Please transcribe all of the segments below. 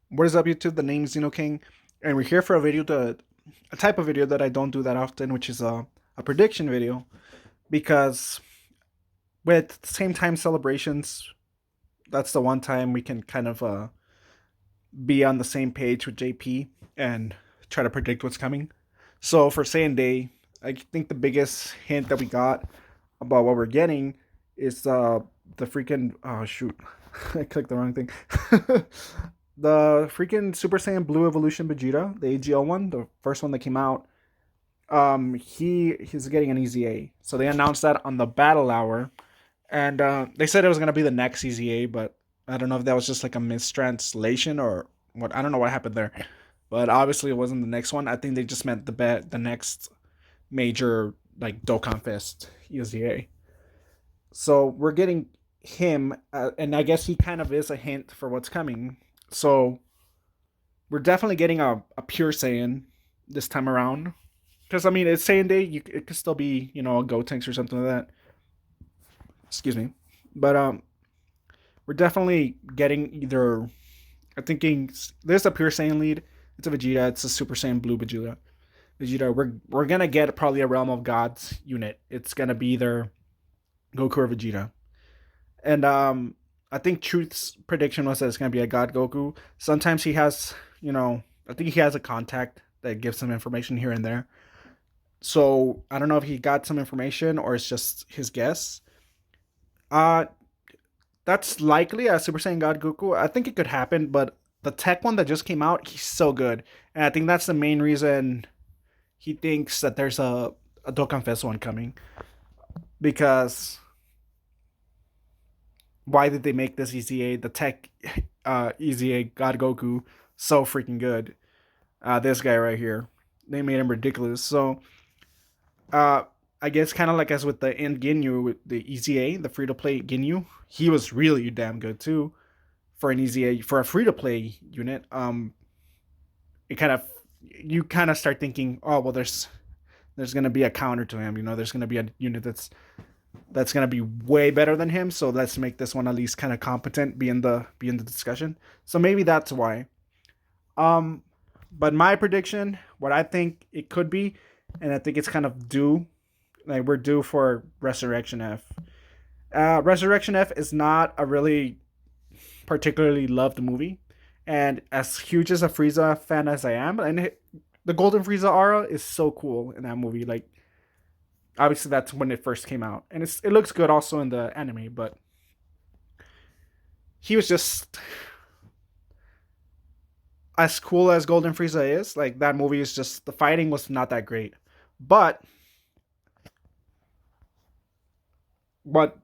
What is up, YouTube? The name is King, and we're here for a type of video that I don't do that often, which is a prediction video. Because with same time celebrations, that's the one time we can kind of be on the same page with JP and try to predict what's coming. So for Saiyan Day, I think the biggest hint that we got about what we're getting is the freaking oh shoot, I clicked the wrong thing. The freaking Super Saiyan Blue Evolution Vegeta, the AGL one, the first one that came out. He's getting an EZA. So they announced that on the Battle Hour, and they said it was gonna be the next EZA, but I don't know if that was just like a mistranslation or what. I don't know what happened there, but obviously it wasn't the next one. I think they just meant the next major like Dokkan Fest EZA. So we're getting him, and I guess he kind of is a hint for what's coming. So we're definitely getting a pure Saiyan this time around. Because I mean, it's Saiyan Day. It could still be a Gotenks or something like that. Excuse me, but we're definitely getting either. I'm thinking there's a pure Saiyan lead. It's a Vegeta. It's a Super Saiyan Blue Vegeta. Vegeta. We're gonna get probably a Realm of Gods unit. It's gonna be either Goku or Vegeta. And I think Truth's prediction was that it's gonna be a God Goku. Sometimes he has, I think he has a contact that gives some information here and there. So I don't know if he got some information or it's just his guess. Uh that's likely a Super Saiyan God Goku. I think it could happen, but the tech one that just came out, he's so good, and I think that's the main reason he thinks that there's a Dokkan Fest one coming. Because why did they make this EZA, the tech EZA God Goku, so freaking good? This guy right here, they made him ridiculous. So uh, I guess kind of like as with the end Ginyu with the EZA, the free to play Ginyu, he was really damn good too for an EZA for a free to play unit. It kind of you kind of start thinking, oh well, there's gonna be a counter to him. There's gonna be a unit that's gonna be way better than him. So let's make this one at least kind of competent, be in the discussion. So maybe that's why. Um, but my prediction, what I think it could be, and I think it's kind of due, like we're due for Resurrection F. Resurrection F is not a really particularly loved movie, and as huge as a Frieza fan as I am, and the Golden Frieza aura is so cool in that movie. Like obviously that's when it first came out, and it looks good also in the anime, but he was just as cool as Golden Frieza is. Like that movie is just the fighting was not that great, but but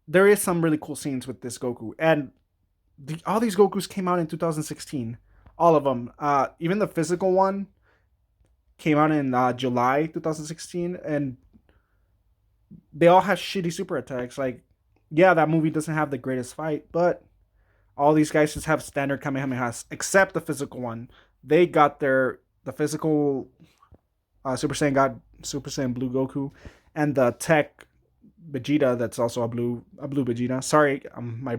there is some really cool scenes with this Goku, and all these Gokus came out in 2016. All of them, even the physical one came out in July 2016, and they all have shitty super attacks. Like, yeah, that movie doesn't have the greatest fight, but all these guys just have standard Kamehamehas, except the physical one. They got the physical Super Saiyan Blue Goku, and the tech Vegeta. That's also a blue Vegeta. Sorry, my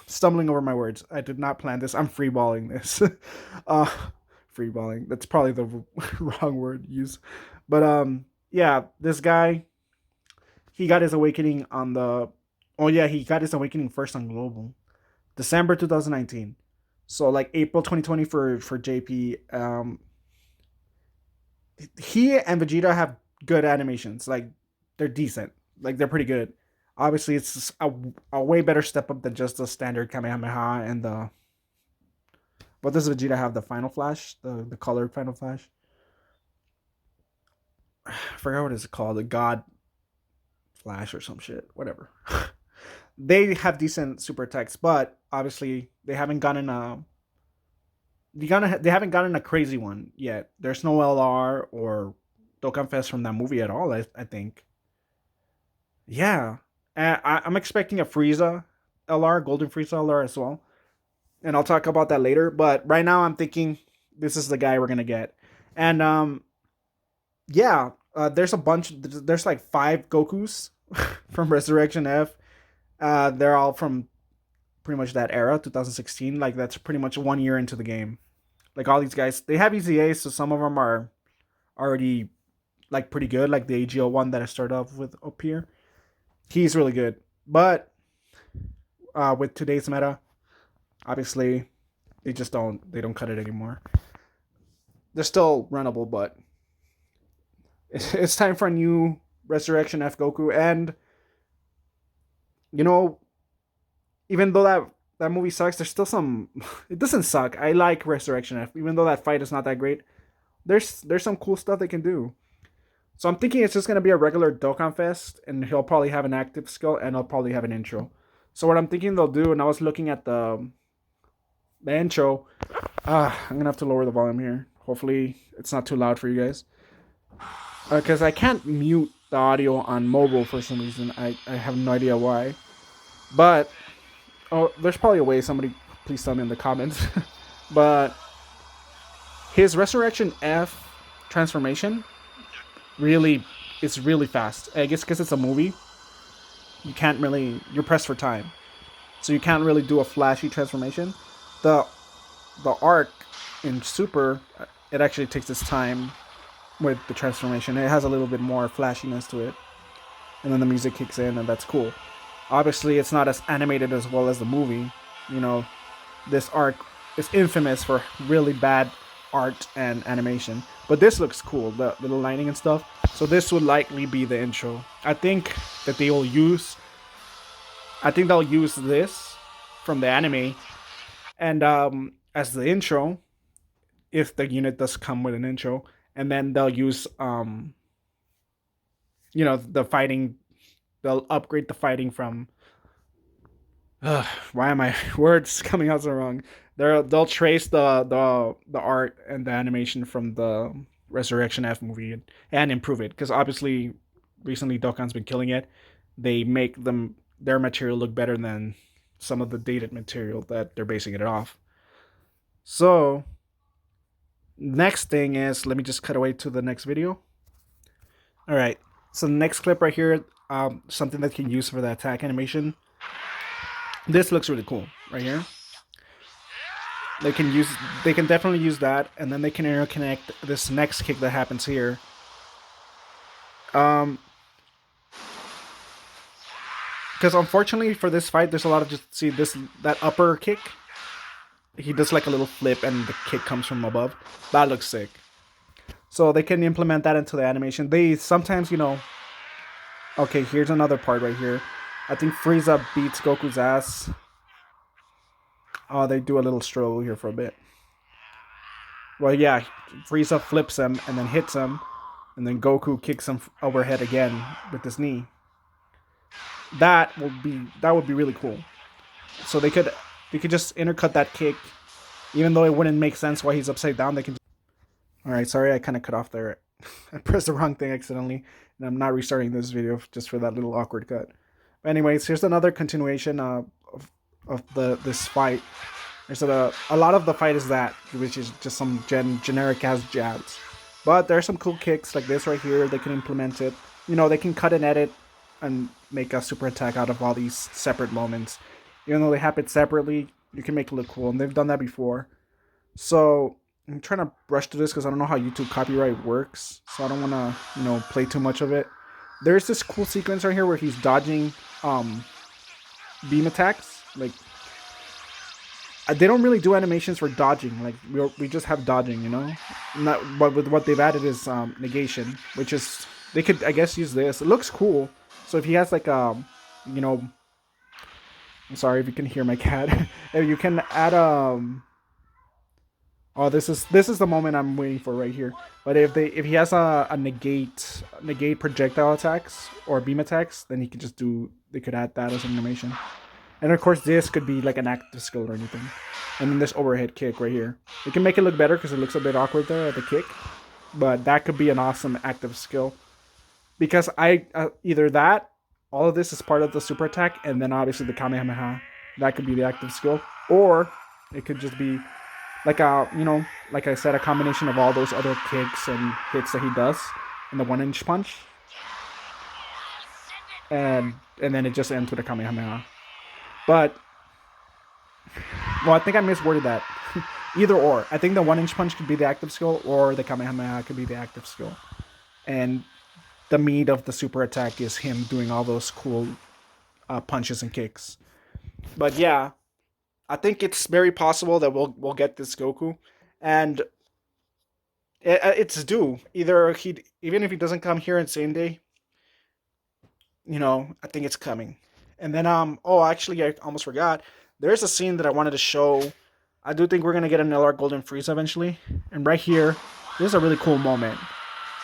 stumbling over my words. I did not plan this. I'm freeballing this. uh, freeballing. That's probably the wrong word to use, but yeah, this guy he got his awakening on the. Oh yeah, he got his awakening first on global, December 2019. So like April 2020 for JP. He and Vegeta have good animations. Like they're decent. Like they're pretty good. Obviously, it's a way better step up than just the standard Kamehameha and the. What does Vegeta have? The Final Flash, the colored Final Flash. I forgot what it's called. The God Flash or some shit. Whatever. They have decent super attacks, but obviously they haven't gotten they haven't gotten a crazy one yet. There's no LR or Dokkan Fest from that movie at all. I think. Yeah, I'm expecting a Frieza LR, Golden Frieza LR as well, and I'll talk about that later. But right now, I'm thinking this is the guy we're gonna get, and yeah, there's a bunch. There's like five Gokus from Resurrection F. They're all from pretty much that era, 2016. Like that's pretty much 1 year into the game. Like all these guys, they have EZAs, so some of them are already like pretty good. Like the AGO one that I started off with up here, he's really good. But with today's meta, obviously they don't cut it anymore. They're still runnable, but it's time for a new Resurrection F Goku. And you know, even though that movie sucks, there's still some. It doesn't suck. I like Resurrection F, even though that fight is not that great. There's some cool stuff they can do. So I'm thinking it's just gonna be a regular Dokkan Fest, and he'll probably have an active skill, and he'll probably have an intro. So what I'm thinking they'll do, and I was looking at the intro. I'm gonna have to lower the volume here. Hopefully it's not too loud for you guys, because I can't mute the audio on mobile for some reason. I have no idea why, but there's probably a way. Somebody please tell me in the comments. But his Resurrection F transformation really it's really fast. I guess because it's a movie, you're pressed for time, so you can't really do a flashy transformation. The arc in Super, it actually takes its time with the transformation. It has a little bit more flashiness to it, and then the music kicks in, and that's cool. Obviously, it's not as animated as well as the movie. You know, this arc is infamous for really bad art and animation, but this looks cool, the little lighting and stuff. So this would likely be the intro. I think they'll use this from the anime, and as the intro, if the unit does come with an intro, and then they'll use the fighting. They'll upgrade the fighting from. Why are my words coming out so wrong? They'll trace the art and the animation from the Resurrection F movie and improve it, because obviously recently Dokkan's been killing it. They make their material look better than some of the dated material that they're basing it off. So next thing is, let me just cut away to the next video. All right, so the next clip right here, something that you can use for the attack animation. This looks really cool right here. They can definitely use that, and then they can interconnect this next kick that happens here. Because unfortunately for this fight, there's a lot of that upper kick. He does like a little flip, and the kick comes from above. That looks sick. So they can implement that into the animation. They sometimes, okay, here's another part right here. I think Frieza beats Goku's ass. Oh, they do a little stroll here for a bit. Well, yeah, Frieza flips him and then hits him, and then Goku kicks him overhead again with his knee. That would be really cool. So they could just intercut that kick, even though it wouldn't make sense why he's upside down. They can. All right, sorry, I kind of cut off there. I pressed the wrong thing accidentally, and I'm not restarting this video just for that little awkward cut. But anyways, here's another continuation of this fight. There's a lot of the fight is that, which is just some generic ass jabs. But there are some cool kicks like this right here. They can implement it. They can cut and edit and make a super attack out of all these separate moments. Even though they happen separately, you can make it look cool, and they've done that before. So I'm trying to rush through this because I don't know how YouTube copyright works, so I don't want to play too much of it. There's this cool sequence right here where he's dodging beam attacks. Like, they don't really do animations for dodging. Like, we just have dodging, but with what they've added is negation, which is, they could, I guess, use this. It looks cool. So if he has like I'm sorry if you can hear my cat. If you can add oh, this is the moment I'm waiting for right here. But if he has a negate projectile attacks or beam attacks, then they could add that as an animation. And of course, this could be like an active skill or anything. And then this overhead kick right here. We can make it look better because it looks a bit awkward there at the kick. But that could be an awesome active skill. Because either that, all of this is part of the super attack, and then obviously the Kamehameha. That could be the active skill. Or it could just be like like I said, a combination of all those other kicks and hits that he does in the 1-inch punch. And then it just ends with a Kamehameha. But Well, I think I misworded that. Either or. I think the 1 inch punch could be the active skill, or the Kamehameha could be the active skill. And the meat of the super attack is him doing all those cool punches and kicks. But yeah, I think it's very possible that we'll get this Goku, and it's due. Either he, even if he doesn't come here in same day, I think it's coming. And then oh, actually I almost forgot. There's a scene that I wanted to show. I do think we're gonna get an LR Golden Frieza eventually, and right here, this is a really cool moment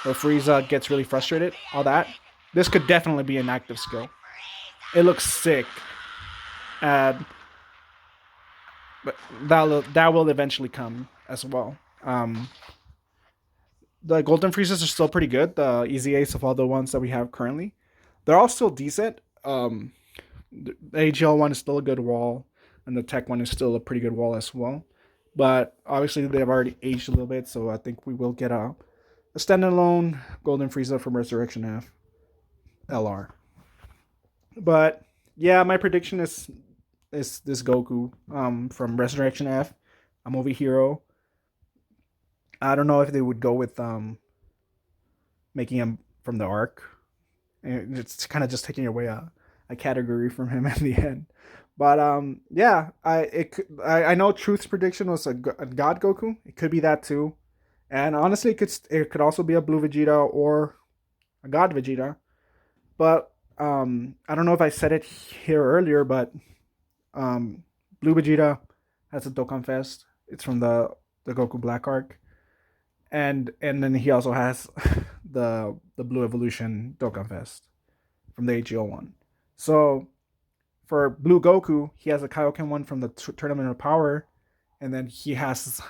where Frieza gets really frustrated. All that. This could definitely be an active skill. It looks sick. And but that will eventually come as well. The Golden Freezes are still pretty good. The Easy Ace of all the ones that we have currently, they're all still decent. The AGL one is still a good wall, and the Tech one is still a pretty good wall as well. But obviously, they've already aged a little bit, so I think we will get a standalone Golden Frieza from Resurrection F LR. But yeah, my prediction is this Goku from Resurrection F, a movie hero. I don't know if they would go with making him from the arc. It's kind of just taking away a category from him at the end. But yeah, I know Truth's prediction was a God Goku. It could be that too, and honestly, it could also be a Blue Vegeta or a God Vegeta. But I don't know if I said it here earlier, but Blue Vegeta has a Dokkan Fest. It's from the Goku Black arc, and then he also has the Blue Evolution Dokkan Fest from the AGO one. So for Blue Goku, he has a Kaioken one from the Tournament of Power, and then he has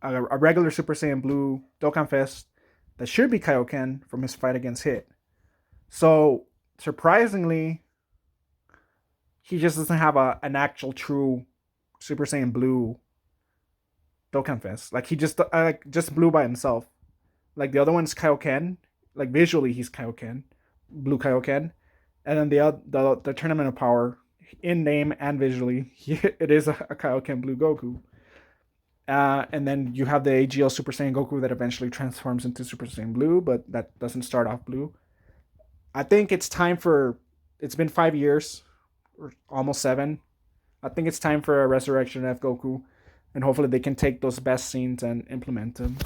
a regular Super Saiyan Blue Dokkan Fest that should be Kaioken from his fight against Hit. So surprisingly, he just doesn't have an actual true Super Saiyan Blue Dokkan Fest. Like he just blue by himself. Like the other one's Kaioken. Like visually, he's Kaioken, Blue Kaioken, and then the Tournament of Power in name and visually, it is a Kaioken Blue Goku. And then you have the AGL Super Saiyan Goku that eventually transforms into Super Saiyan Blue, but that doesn't start off blue. I think it's time for. It's been 5 years, or almost 7. I think it's time for a Resurrection F Goku, and hopefully they can take those best scenes and implement them.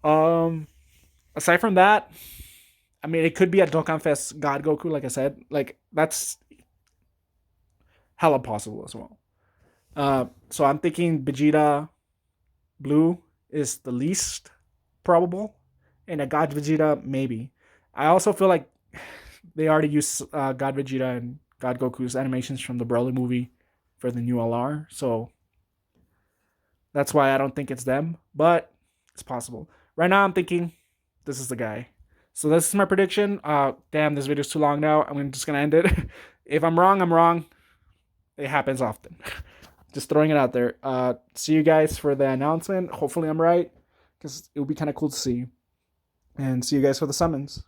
Um, Aside from that, I mean, it could be a Dokkan Fest God Goku, like I said. Like that's hella possible as well. So I'm thinking Vegeta Blue is the least probable, and a God Vegeta maybe. I also feel like they already used God Vegeta and God Goku's animations from the Broly movie for the new LR, so that's why I don't think it's them, but it's possible. Right now, I'm thinking this is the guy. So this is my prediction. Damn, this video's too long now. I'm just gonna end it. If I'm wrong, I'm wrong. It happens often. Just throwing it out there. See you guys for the announcement. Hopefully I'm right, because it would be kind of cool to see. And see you guys for the summons.